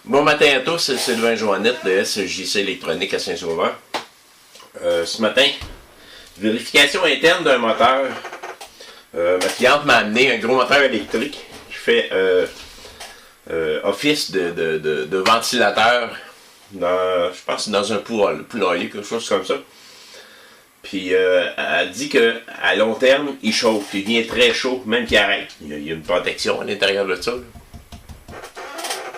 Bon matin à tous, c'est Sylvain Joannette de SJC Électronique à Saint-Sauveur. Ce matin, vérification interne d'un moteur. Ma cliente m'a amené un gros moteur électrique qui fait office de ventilateur dans, je pense, dans un poulailler, quelque chose comme ça. Puis elle dit qu'à long terme, il chauffe, il devient très chaud, même qu'il arrête. Il y a une protection à l'intérieur de ça. Là.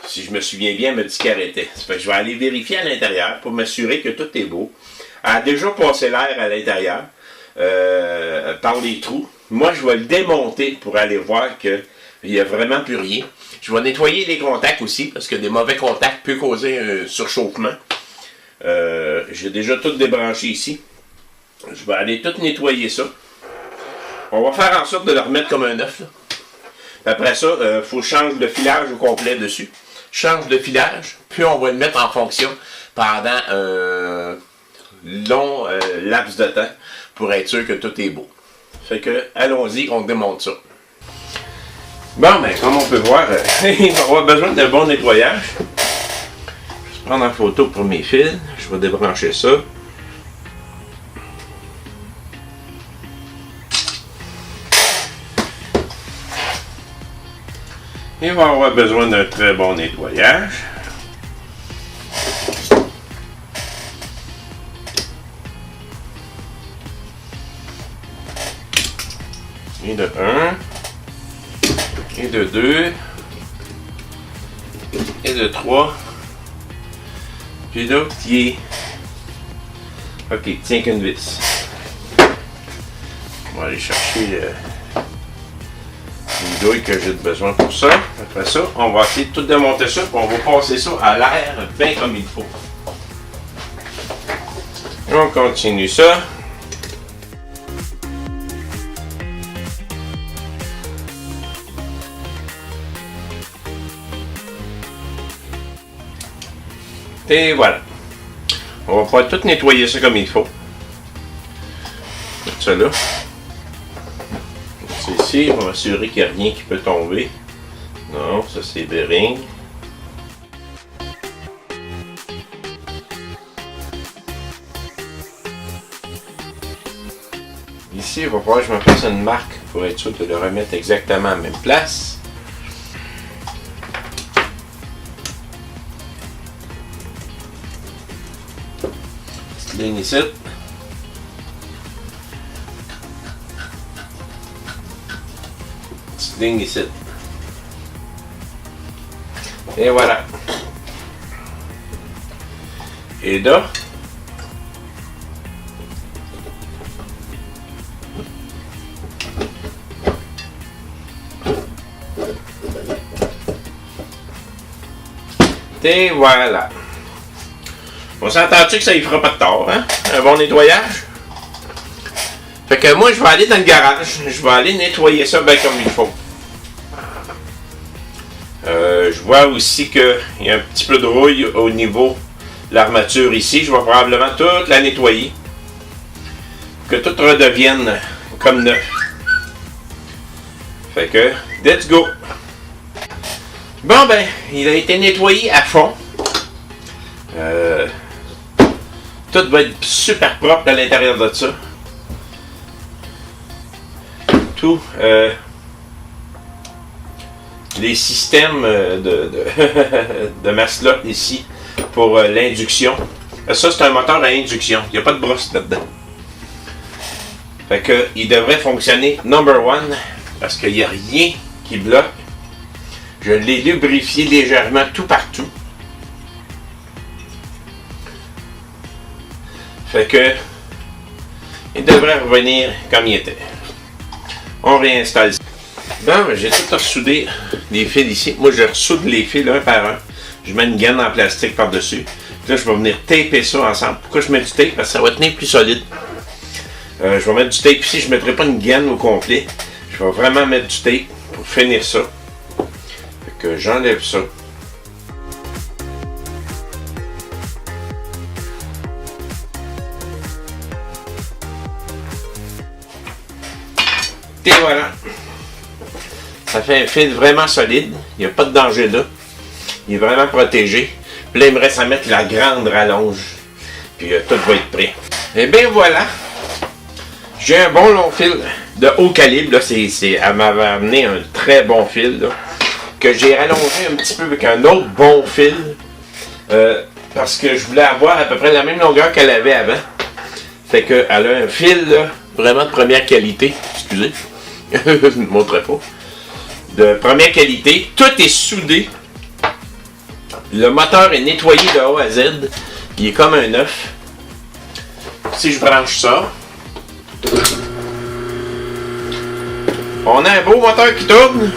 Si je me souviens bien, elle me dit qu'il arrêtait. Ça fait que je vais aller vérifier à l'intérieur pour m'assurer que tout est beau. Elle a déjà passé l'air à l'intérieur par les trous. Moi, je vais le démonter pour aller voir qu'il n'y a vraiment plus rien. Je vais nettoyer les contacts aussi, parce que des mauvais contacts peuvent causer un surchauffement. J'ai déjà tout débranché ici. Je vais aller tout nettoyer ça. On va faire en sorte de le remettre comme un œuf. Après ça, il faut changer le filage au complet dessus. Change de filage, puis on va le mettre en fonction pendant un long laps de temps pour être sûr que tout est beau. Fait que, allons-y, on démonte ça. Bon, ben, comme on peut voir, il va avoir besoin d'un bon nettoyage. Je vais prendre en photo pour mes fils. Je vais débrancher ça. Il va avoir besoin d'un très bon nettoyage. Et de 1. Et de 2. Et de 3. Puis l'autre qui est... Ok, tient qu'une vis. On va aller chercher une douille que j'ai besoin pour ça. Après ça, on va essayer de tout démonter ça, puis on va passer ça à l'air bien comme il faut. On continue ça. Et voilà. On va pouvoir tout nettoyer ça comme il faut. Tout ça là. C'est ici, on va m'assurer qu'il n'y a rien qui peut tomber. Non, ça c'est bearing. Ici, il va falloir que je me fasse une marque pour être sûr de le remettre exactement à la même place. Petite ligne ici. Petite ligne ici. Et voilà. Et là, et voilà. On s'entend-tu que ça y fera pas de tort, hein? Un bon nettoyage. Fait que moi, je vais aller dans le garage. Je vais aller nettoyer ça bien comme il faut. Je vois aussi qu'il y a un petit peu de rouille au niveau de l'armature ici. Je vais probablement toute la nettoyer. Que tout redevienne comme neuf. Fait que, let's go! Bon ben, il a été nettoyé à fond. Tout va être super propre à l'intérieur de ça. Tout. Les systèmes de masse-là ici pour l'induction. Ça, c'est un moteur à induction. Il n'y a pas de brosse là-dedans. Fait que il devrait fonctionner number one parce qu'il n'y a rien qui bloque. Je l'ai lubrifié légèrement tout partout. Fait que il devrait revenir comme il était. On réinstalle ça. Bon, j'ai tout ressoudé les fils ici. Moi, je ressoude les fils un par un. Je mets une gaine en plastique par-dessus. Là, je vais venir taper ça ensemble. Pourquoi je mets du tape? Parce que ça va tenir plus solide. Je vais mettre du tape ici. Je ne mettrai pas une gaine au complet. Je vais vraiment mettre du tape pour finir ça. Fait que j'enlève ça. Et voilà. Ça fait un fil vraiment solide. Il n'y a pas de danger là. Il est vraiment protégé. Puis là, il me reste à mettre la grande rallonge. Puis tout va être prêt. Et bien voilà. J'ai un bon long fil de haut calibre. Là, elle m'avait amené un très bon fil. Là, que j'ai rallongé un petit peu avec un autre bon fil. Parce que je voulais avoir à peu près la même longueur qu'elle avait avant. Fait qu'elle a un fil là, vraiment de première qualité. Excusez. Je ne le montrerai pas. De première qualité. Tout est soudé. Le moteur est nettoyé de A à Z. Il est comme un neuf. Si je branche ça. On a un beau moteur qui tourne.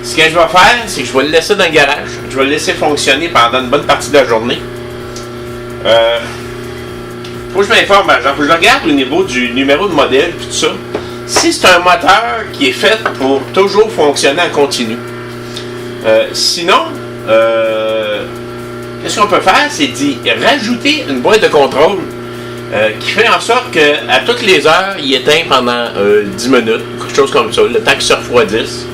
Ce que je vais faire, c'est que je vais le laisser dans le garage. Je vais le laisser fonctionner pendant une bonne partie de la journée. Faut que je m'informe, je regarde au niveau du numéro de modèle et tout ça. Si c'est un moteur qui est fait pour toujours fonctionner en continu. Sinon, qu'est-ce qu'on peut faire, c'est d'y rajouter une boîte de contrôle qui fait en sorte qu'à toutes les heures, il éteint pendant 10 minutes, quelque chose comme ça, le temps qu'il se refroidisse,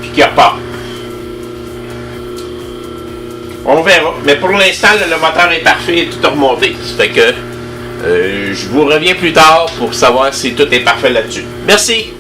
puis qu'il repart. On verra, mais pour l'instant, le moteur est parfait et tout est remonté. Ça fait que je vous reviens plus tard pour savoir si tout est parfait là-dessus. Merci!